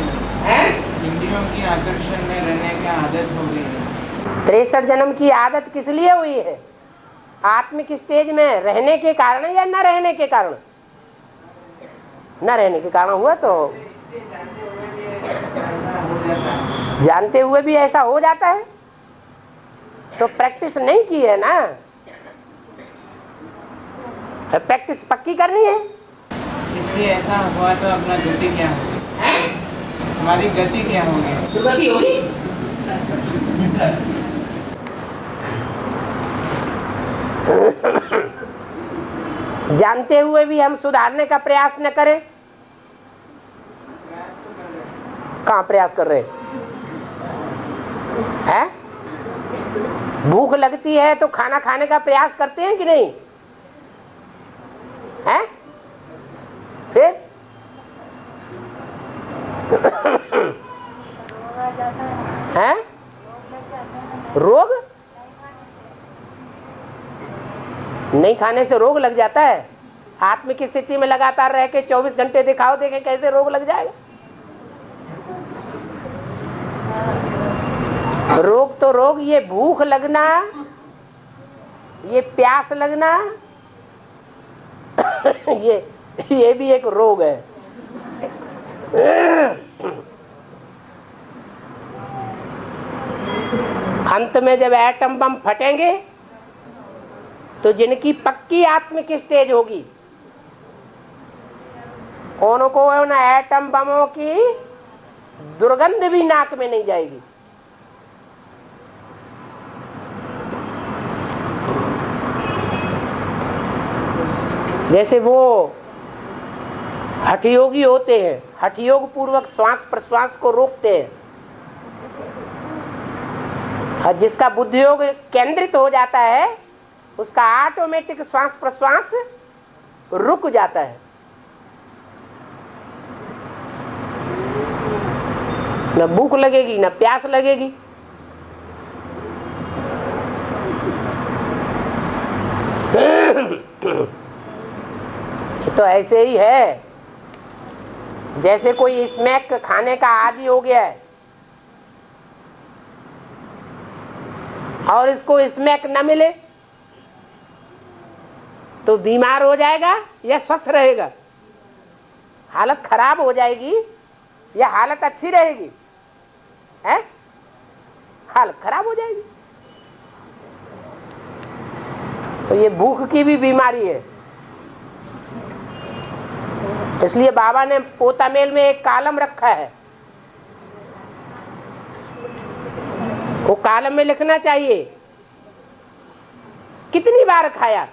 है, इंद्रियों की आकर्षण में रहने की आदत हो गई है। 63 जन्म की आदत किस लिए हुई है? आत्मिक स्टेज में रहने के कारण या न रहने के कारण? न रहने के कारण हुआ, तो जानते हुए भी ऐसा हो जाता है, तो प्रैक्टिस नहीं की है ना। प्रैक्टिस पक्की करनी है। इसलिए ऐसा हुआ तो अपना गति क्या होगी? हमारी गति क्या होगी? गति होगी जानते हुए भी हम सुधारने का प्रयास न करें। कहाँ प्रयास कर रहे हैं? भूख लगती है तो खाना खाने का प्रयास करते हैं कि नहीं? हैं? फिर हैं? रोग नहीं खाने से रोग लग जाता है। आत्मिक स्थिति में लगातार रह के 24 घंटे दिखाओ, देखे कैसे रोग लग जाएगा। रोग तो रोग, ये भूख लगना, ये प्यास लगना, ये भी एक रोग है। अंत में जब एटम बम फटेंगे तो जिनकी पक्की आत्मिक स्टेज होगी, उनको ना एटम बमों की दुर्गंध भी नाक में नहीं जाएगी। जैसे वो हठयोगी होते हैं, हठयोग पूर्वक श्वास प्रश्वास को रोकते हैं, और जिसका बुद्धियोग केंद्रित हो जाता है उसका ऑटोमेटिक श्वास प्रश्वास रुक जाता है। न भूख लगेगी न प्यास लगेगी। तो ऐसे ही है, जैसे कोई स्मैक खाने का आदी हो गया है और इसको स्मैक न मिले तो बीमार हो जाएगा या स्वस्थ रहेगा? हालत खराब हो जाएगी या हालत अच्छी रहेगी? है? हालत खराब हो जाएगी। तो ये भूख की भी बीमारी है। इसलिए बाबा ने पोतामेल में एक कॉलम रखा है, वो कॉलम में लिखना चाहिए कितनी बार खाया।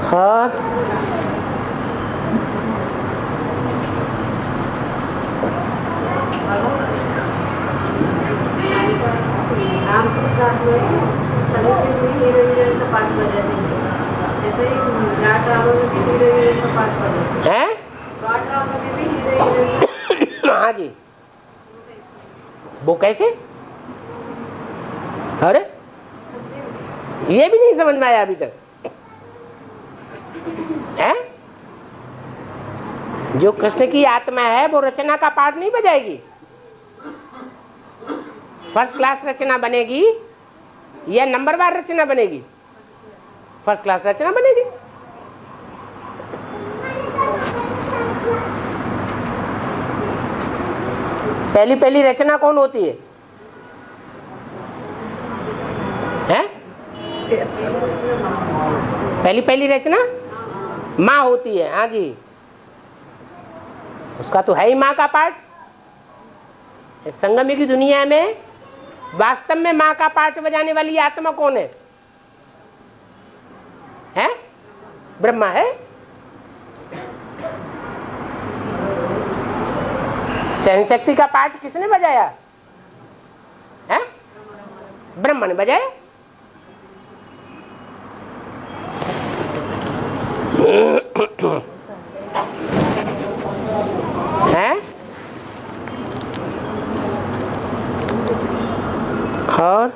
हाँ, हाँ जी, वो कैसे? अरे ये भी नहीं समझ में आया अभी तक है? जो कृष्ण की आत्मा है वो रचना का पार्ट नहीं बजाएगी। फर्स्ट क्लास रचना बनेगी या नंबरवार रचना बनेगी? फर्स्ट क्लास रचना बनेगी। पहली पहली रचना कौन होती है? हैं? पहली पहली रचना माँ होती है। हाँ जी, उसका तो है ही माँ का पार्ट। संगम की दुनिया में वास्तव में माँ का पाठ बजाने वाली आत्मा कौन है? हैं? ब्रह्मा है। सहन शक्ति का पाठ किसने बजाया? है? ब्रह्मा ने बजाया। है? और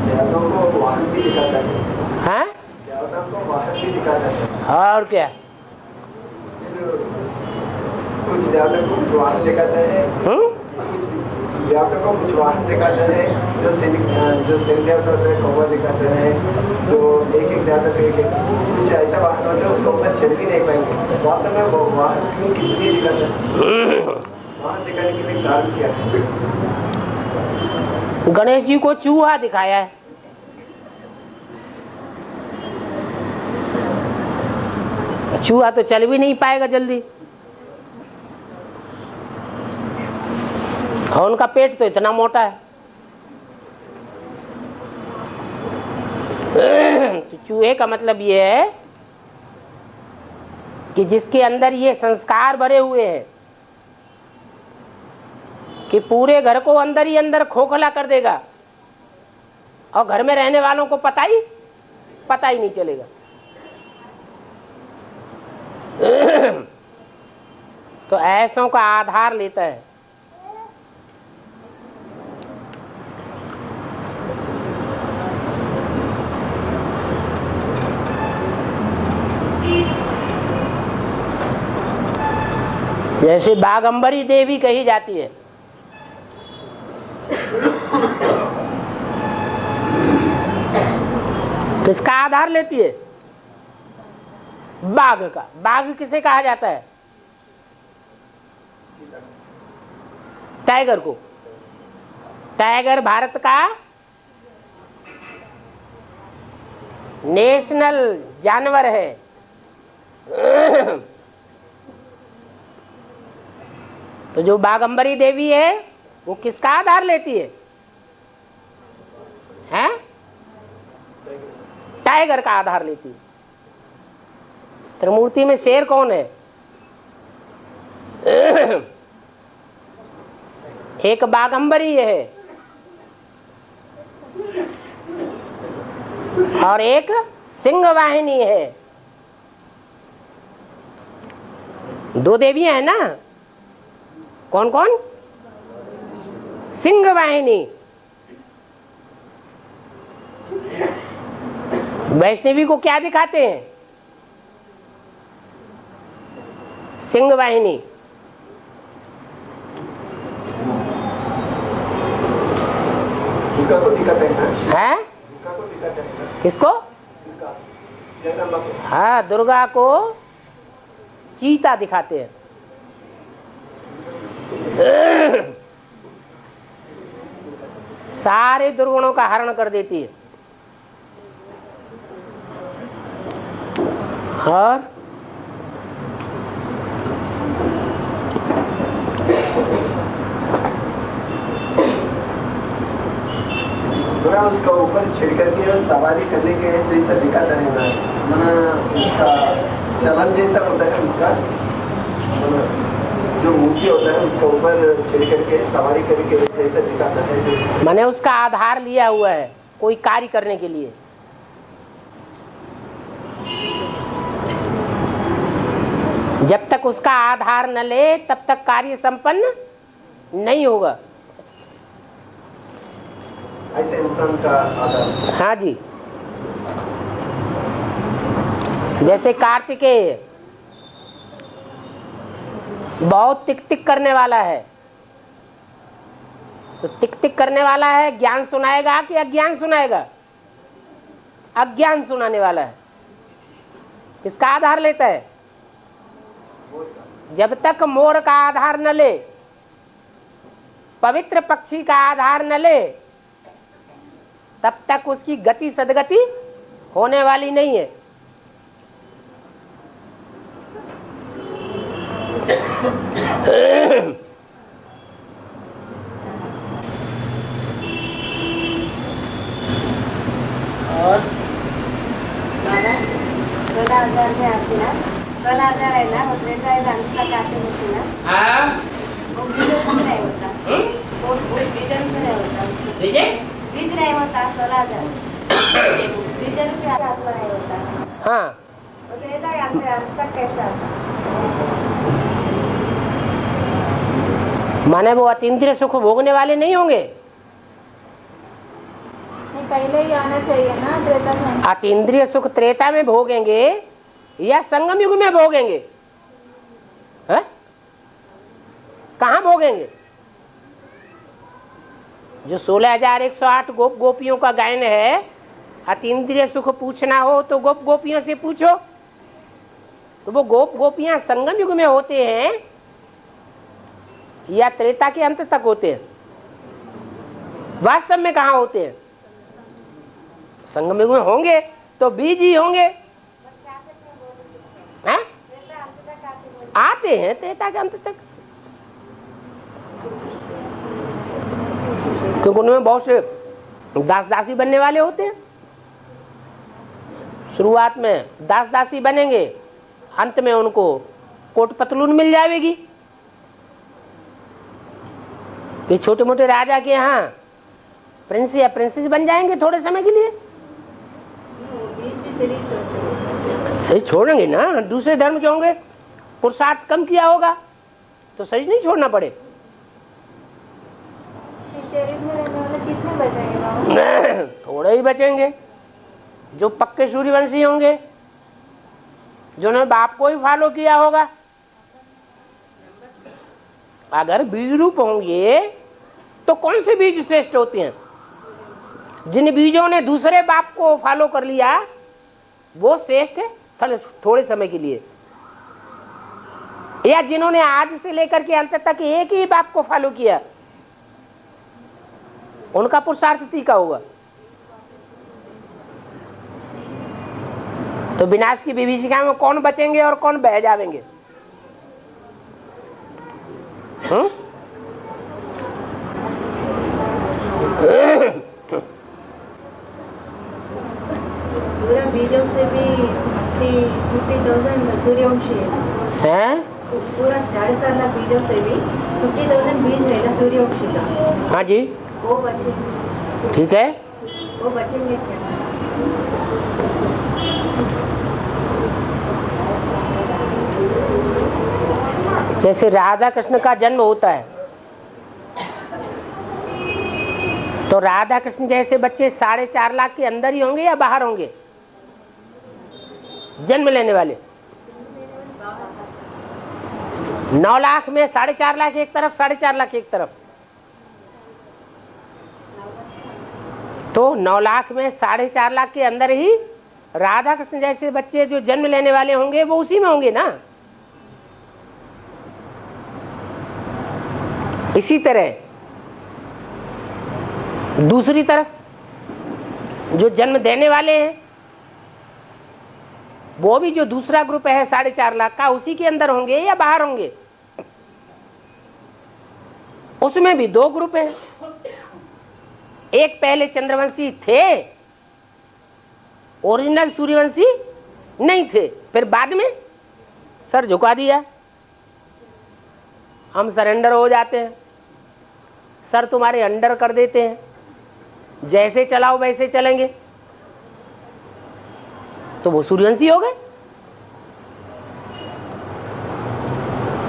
देवताओं को वाहन भी दिखाता है। हैं? देवताओं को वाहन भी दिखाता है। और क्या? कुछ देवता को कुछ वाहन दिखाता है। देवता को कुछ वाहन दिखाता है। जो सैनिक देवता होता है कौवा दिखाता है। तो एक एक देवता को एक कुछ ऐसा वाहन होता है उसको ऊपर चढ़ भी नहीं पाएंगे। वास्तव में वो वाहन क्यों किसलिए दिखाता है? वाहन दिखाने के लिए कारण क्या है? गणेश जी को चूहा दिखाया है। चूहा तो चल भी नहीं पाएगा जल्दी, और उनका पेट तो इतना मोटा है। तो चूहे का मतलब ये है कि जिसके अंदर ये संस्कार भरे हुए हैं कि पूरे घर को अंदर ही अंदर खोखला कर देगा, और घर में रहने वालों को पता ही नहीं चलेगा। तो ऐसों का आधार लेता है। जैसे बागंबरी देवी कही जाती है, किसका आधार लेती है? बाघ का। बाघ किसे कहा जाता है? टाइगर को। टाइगर भारत का नेशनल जानवर है। तो जो बागंबरी देवी है वो किसका आधार लेती है? हैं? टाइगर का आधार लेती है। त्रिमूर्ति में शेर कौन है? एक बागंबरी है और एक सिंह वाहिनी है। दो देवियां हैं ना? कौन कौन? सिंह वाहिनी। वैष्णवी को क्या दिखाते हैं? सिंह वाहिनी। दुर्गा को दिखाते हैं। है? दुर्गा को दिखाते हैं। किसको? हाँ, दुर्गा को चीता दिखाते हैं। सारे दुर्गुणों का हरण कर देती है। और उसका ऊपर छिड़ करके सवारी करने के जैसा दिखाता है ना, मना उसका चलन जैसा होता है। उसका जो मूर्ति होता है उसका ऊपर छिड़ करके सवारी करके जैसा दिखाता है। मैंने उसका आधार लिया हुआ है कोई कार्य करने के लिए। जब तक उसका आधार न ले तब तक कार्य संपन्न नहीं होगा। ऐसे इंसान का आधार। हाँ जी। जैसे कार्तिकेय बहुत टिक टिक करने वाला है, तो टिक टिक करने वाला है, ज्ञान सुनाएगा कि अज्ञान सुनाएगा? अज्ञान सुनाने वाला है। किसका आधार लेता है? जब तक मोर का आधार न ले, पवित्र पक्षी का आधार न ले, तब तक उसकी गति सदगति होने वाली नहीं है। ना कल आ जा रहे ना होटल का अंत तक आते होते ना हाँ वो बीजों से नहीं होता वो बीजों से नहीं होता बीज नहीं होता कल आ जा बीजों के हाथ में नहीं होता हाँ वो रहता है अंत तक कैसा माने वो अतीन्द्रिय सुख भोगने वाले नहीं होंगे। नहीं पहले ही आना चाहिए ना त्रेता में अतीन्द्रिय सुख त्रेता में भोगेंगे या संगम युग में भोगेंगे? है कहाँ भोगेंगे? जो 16,108 गोप गोपियों का गायन है, अतीन्द्रिय सुख पूछना हो तो गोप गोपियों से पूछो। तो वो गोप गोपियां संगम युग में होते हैं या त्रेता के अंत तक होते हैं? वास्तव में कहाँ होते हैं? संगम युग में होंगे तो बीज ही होंगे। हैं? आते हैं त्रेता के अंत तक, क्योंकि उनमें बहुत से दास दासी बनने वाले होते हैं। शुरुआत में दास दासी बनेंगे, अंत में उनको कोट पतलून मिल जाएगी। कि छोटे मोटे राजा के यहाँ प्रिंस या प्रिंसेस बन जाएंगे थोड़े समय के लिए। सही छोड़ेंगे ना, दूसरे धर्म के होंगे, पुरुषार्थ कम किया होगा तो सही नहीं छोड़ना पड़े। शरीर में रहने वाले कितने बचेंगे बाबा? थोड़े ही बचेंगे। जो पक्के सूर्यवंशी होंगे, जिन्होंने बाप को ही फॉलो किया होगा। अगर बीज रूप होंगे तो कौन से बीज श्रेष्ठ होते हैं? जिन बीजों ने दूसरे बाप को फॉलो कर लिया वो श्रेष्ठ है थोड़े समय के लिए, या जिन्होंने आज से लेकर के अंत तक एक ही बाप को फॉलो किया उनका पुरुषार्थ तीखा होगा। तो विनाश की विभीषिका में कौन बचेंगे और कौन बह जाएंगे? पूरा बीजों से भी 50,000 सूर्यवंशी है। पूरा 7.5 लाख बीजों से भी 50,000 बीज है ना सूर्यवंशी का। हाँ जी, वो बचे। ठीक है। वो बचेंगे क्या? जैसे राधा कृष्ण का जन्म होता है तो राधा कृष्ण जैसे बच्चे 4.5 लाख के अंदर ही होंगे या बाहर होंगे जन्म लेने वाले? 9 लाख में 4.5 लाख एक तरफ, 4.5 लाख एक तरफ। तो 9 लाख में 4.5 लाख के अंदर ही राधा कृष्ण जैसे बच्चे जो जन्म लेने वाले होंगे वो उसी में होंगे ना। इसी तरह दूसरी तरफ जो जन्म देने वाले हैं वो भी जो दूसरा ग्रुप है 4.5 लाख का, उसी के अंदर होंगे या बाहर होंगे? उसमें भी 2 ग्रुप हैं। एक पहले चंद्रवंशी थे, ओरिजिनल सूर्यवंशी नहीं थे, फिर बाद में सर झुका दिया, हम सरेंडर हो जाते हैं, सर तुम्हारे अंडर कर देते हैं, जैसे चलाओ वैसे चलेंगे, तो वो सूर्यवंशी हो गए।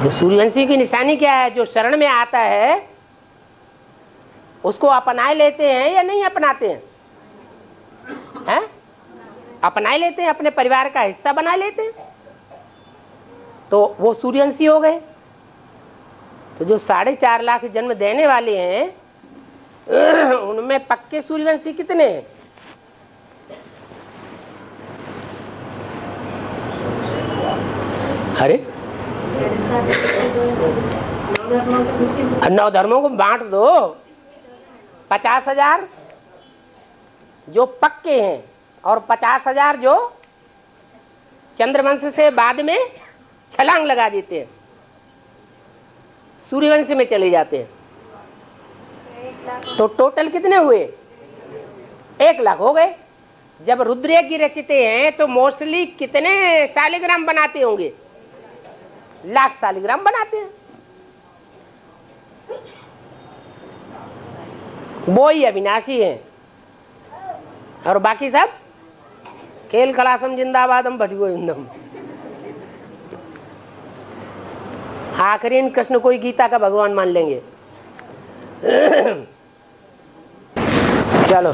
जो सूर्यवंशी की निशानी क्या है? जो शरण में आता है उसको अपनाए लेते हैं या नहीं अपनाते हैं? हैं? अपनाए लेते हैं, अपने परिवार का हिस्सा बना लेते हैं, तो वो सूर्यवंशी हो गए। तो जो 4.5 लाख जन्म देने वाले हैं उनमें पक्के सूर्यवंशी कितने हैं? अरे 9 धर्मों को बांट दो, 50,000 जो पक्के हैं और 50,000 जो चंद्रवंश से बाद में छलांग लगा देते हैं, सूर्यवंश में चले जाते हैं। तो टोटल कितने हुए? 1 लाख हो गए। जब रुद्र की रचते हैं तो मोस्टली कितने शालिग्राम बनाते होंगे? लाख शालिग्राम बनाते हैं। वो ही अविनाशी है और बाकी सब खेल कलासम जिंदाबादम भजगो इंदम। आखिरी कृष्ण कोई गीता का भगवान मान लेंगे। चलो